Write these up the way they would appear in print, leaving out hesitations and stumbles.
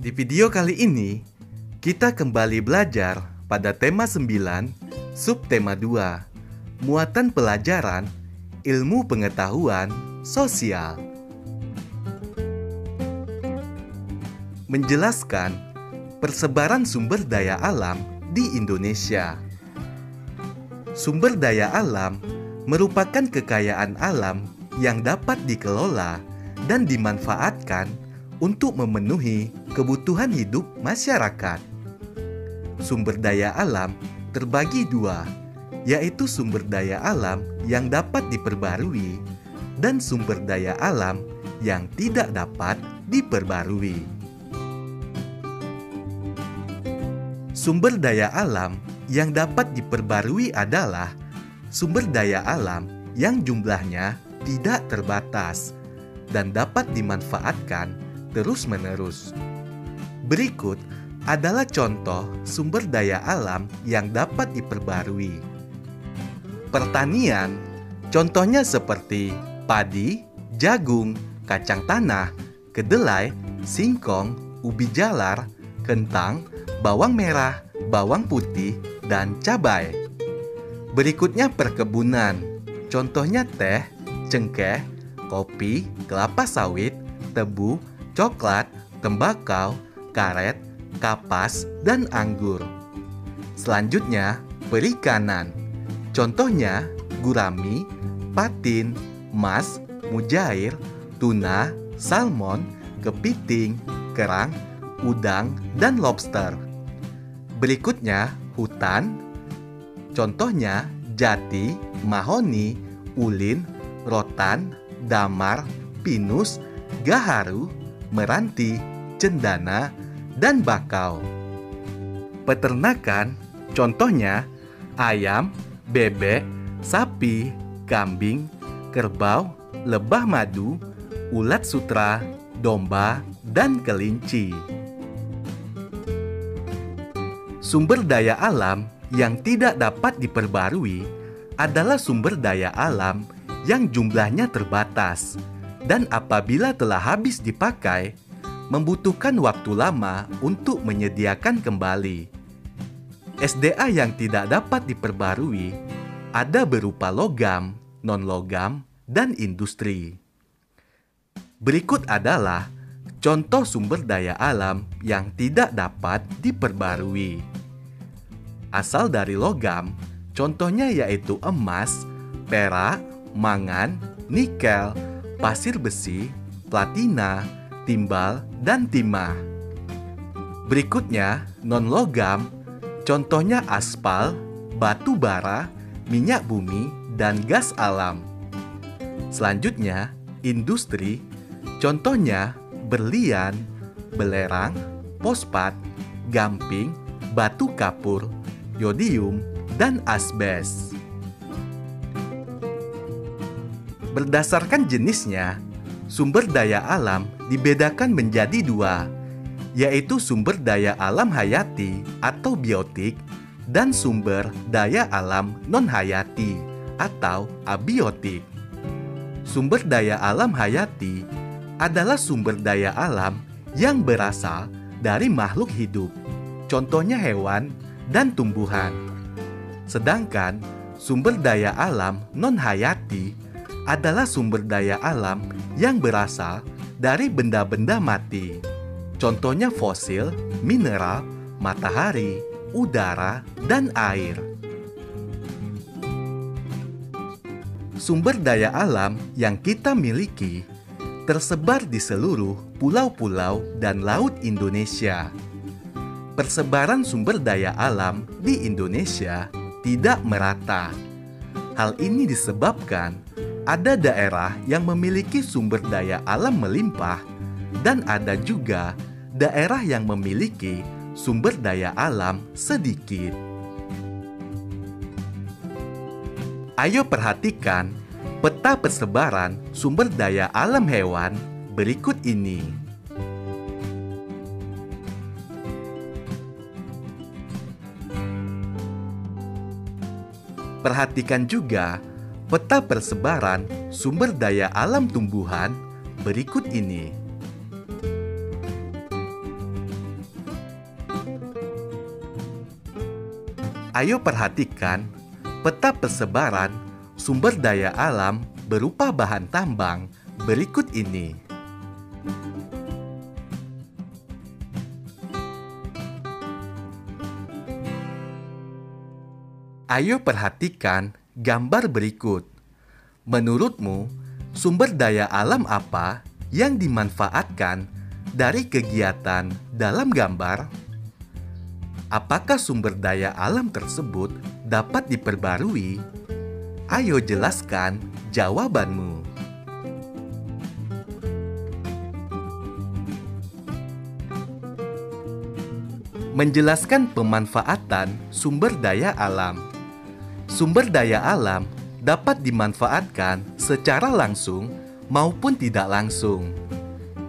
Di video kali ini, kita kembali belajar pada tema 9, subtema 2, muatan pelajaran, ilmu pengetahuan sosial. Menjelaskan persebaran sumber daya alam di Indonesia. Sumber daya alam merupakan kekayaan alam yang dapat dikelola dan dimanfaatkan untuk memenuhi kebutuhan hidup masyarakat. Sumber daya alam terbagi dua, yaitu sumber daya alam yang dapat diperbarui dan sumber daya alam yang tidak dapat diperbarui. Sumber daya alam yang dapat diperbarui adalah sumber daya alam yang jumlahnya tidak terbatas dan dapat dimanfaatkan terus-menerus. Berikut adalah contoh sumber daya alam yang dapat diperbarui. Pertanian, contohnya seperti padi, jagung, kacang tanah, kedelai, singkong, ubi jalar, kentang, bawang merah, bawang putih, dan cabai. Berikutnya perkebunan, contohnya teh, cengkeh, kopi, kelapa sawit, tebu, coklat, tembakau, karet, kapas, dan anggur. Selanjutnya, perikanan. Contohnya, gurami, patin, mas, mujair, tuna, salmon, kepiting, kerang, udang, dan lobster. Berikutnya, hutan. Contohnya, jati, mahoni, ulin, rotan, damar, pinus, gaharu, meranti, cendana, dan bakau. Peternakan, contohnya ayam, bebek, sapi, kambing, kerbau, lebah madu, ulat sutra, domba, dan kelinci. Sumber daya alam yang tidak dapat diperbarui adalah sumber daya alam yang jumlahnya terbatas dan apabila telah habis dipakai, membutuhkan waktu lama untuk menyediakan kembali. SDA yang tidak dapat diperbarui ada berupa logam, non-logam, dan industri. Berikut adalah contoh sumber daya alam yang tidak dapat diperbarui. Asal dari logam, contohnya yaitu emas, perak, mangan, nikel, pasir besi, platina, timbal, dan timah. Berikutnya, non-logam, contohnya aspal, batu bara, minyak bumi, dan gas alam. Selanjutnya, industri, contohnya berlian, belerang, fosfat, gamping, batu kapur, yodium, dan asbes. Berdasarkan jenisnya, sumber daya alam dibedakan menjadi dua, yaitu sumber daya alam hayati atau biotik dan sumber daya alam non-hayati atau abiotik. Sumber daya alam hayati adalah sumber daya alam yang berasal dari makhluk hidup, contohnya hewan dan tumbuhan. Sedangkan sumber daya alam non-hayati adalah sumber daya alam yang berasal dari benda-benda mati. Contohnya fosil, mineral, matahari, udara, dan air. Sumber daya alam yang kita miliki tersebar di seluruh pulau-pulau dan laut Indonesia. Persebaran sumber daya alam di Indonesia tidak merata. Hal ini disebabkan ada daerah yang memiliki sumber daya alam melimpah dan ada juga daerah yang memiliki sumber daya alam sedikit. Ayo perhatikan peta persebaran sumber daya alam hewan berikut ini. Perhatikan juga peta persebaran sumber daya alam tumbuhan berikut ini. Ayo perhatikan peta persebaran sumber daya alam berupa bahan tambang berikut ini. Ayo perhatikan gambar berikut. Menurutmu, sumber daya alam apa yang dimanfaatkan dari kegiatan dalam gambar? Apakah sumber daya alam tersebut dapat diperbarui? Ayo jelaskan jawabanmu. Menjelaskan pemanfaatan sumber daya alam. Sumber daya alam dapat dimanfaatkan secara langsung maupun tidak langsung.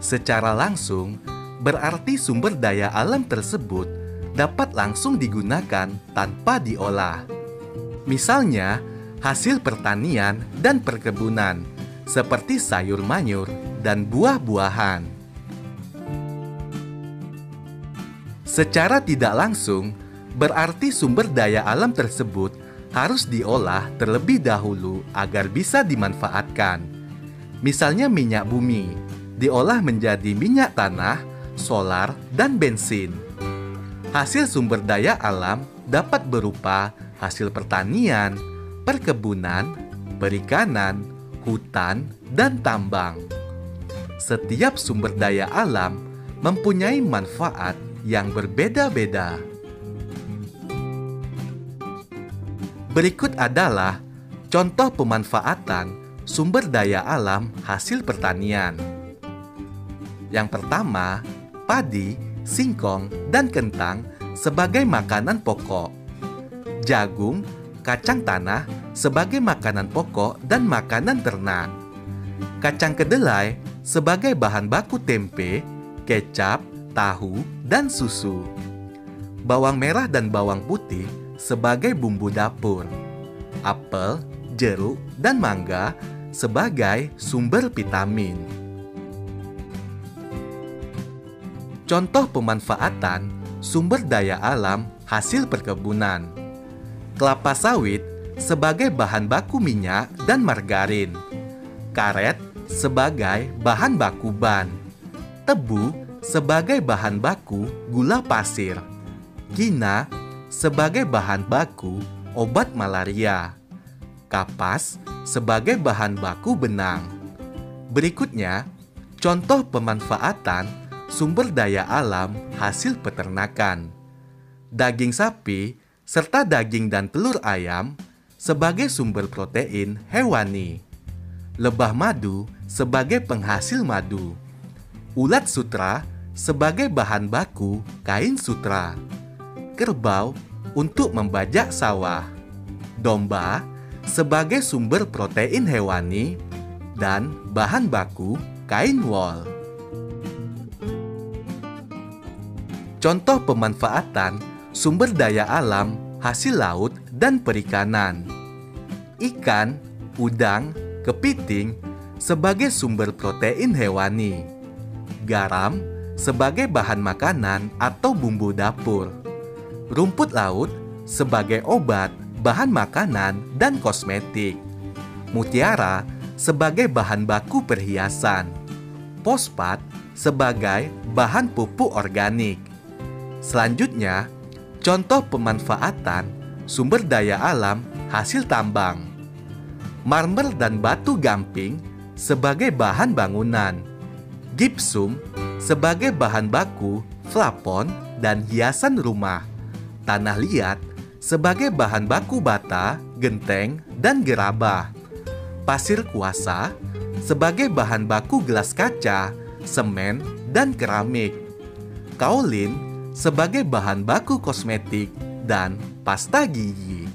Secara langsung berarti sumber daya alam tersebut dapat langsung digunakan tanpa diolah. Misalnya, hasil pertanian dan perkebunan, seperti sayur mayur dan buah-buahan. Secara tidak langsung, berarti sumber daya alam tersebut harus diolah terlebih dahulu agar bisa dimanfaatkan. Misalnya minyak bumi, diolah menjadi minyak tanah, solar, dan bensin. Hasil sumber daya alam dapat berupa hasil pertanian, perkebunan, perikanan, hutan, dan tambang. Setiap sumber daya alam mempunyai manfaat yang berbeda-beda. Berikut adalah contoh pemanfaatan sumber daya alam hasil pertanian. Yang pertama, padi, singkong, dan kentang sebagai makanan pokok. Jagung, kacang tanah sebagai makanan pokok dan makanan ternak. Kacang kedelai sebagai bahan baku tempe, kecap, tahu, dan susu. Bawang merah dan bawang putih sebagai bumbu dapur. Apel, jeruk, dan mangga sebagai sumber vitamin. Contoh pemanfaatan sumber daya alam hasil perkebunan. Kelapa sawit sebagai bahan baku minyak dan margarin. Karet sebagai bahan baku ban. Tebu sebagai bahan baku gula pasir. Kina sebagai bahan baku obat malaria. Kapas sebagai bahan baku benang. Berikutnya, contoh pemanfaatan sumber daya alam hasil peternakan. Daging sapi serta daging dan telur ayam sebagai sumber protein hewani. Lebah madu sebagai penghasil madu. Ulat sutra sebagai bahan baku kain sutra. Kerbau untuk membajak sawah. Domba sebagai sumber protein hewani dan bahan baku kain wol. Contoh pemanfaatan sumber daya alam hasil laut dan perikanan. Ikan, udang, kepiting sebagai sumber protein hewani. Garam sebagai bahan makanan atau bumbu dapur. Rumput laut sebagai obat, bahan makanan, dan kosmetik. Mutiara sebagai bahan baku perhiasan. Fosfat sebagai bahan pupuk organik. Selanjutnya, contoh pemanfaatan sumber daya alam hasil tambang. Marmer dan batu gamping sebagai bahan bangunan. Gipsum sebagai bahan baku plafon dan hiasan rumah. Tanah liat sebagai bahan baku bata, genteng, dan gerabah. Pasir kuasa sebagai bahan baku gelas kaca, semen, dan keramik. Kaolin sebagai bahan baku kosmetik dan pasta gigi.